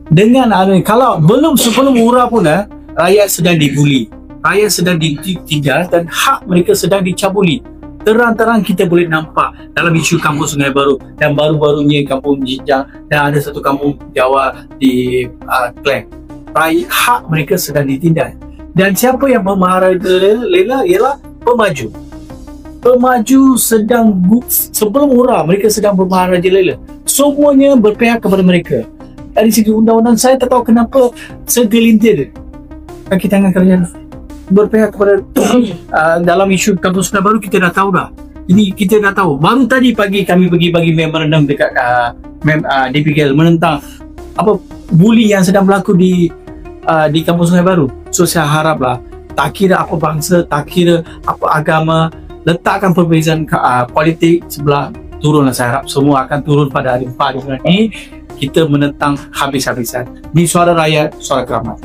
Dengan kalau sebelum Ura pun rakyat sedang dibuli, rakyat sedang ditindas dan hak mereka sedang dicabuli. Terang-terang kita boleh nampak dalam isu kampung Sungai Baru dan baru-barunya kampung Jinjang dan ada satu kampung Jawa di Klang. Hak mereka sedang ditindas. Dan siapa yang bermaharajalela ialah pemaju. Pemaju sedang sebelum Ura mereka sedang bermaharajalela. Semuanya berpihak kepada mereka. Dari segi undang-undang saya tak tahu kenapa segelintir kaki tangan kerajaan berpihak kepada dalam isu kampung Sungai Baru. Kita dah tahu dah. Ini kita dah tahu. Baru tadi pagi kami pergi bagi memorandum dekat DPKL menentang buli yang sedang berlaku di kampung Sungai Baru. So saya haraplah tak kira apa bangsa, tak kira apa agama, letakkan perbezaan politik sebelah, turunlah. Saya harap semua akan turun pada hari 4 ini. Kita menentang habis-habisan. Ini suara rakyat, suara keramat.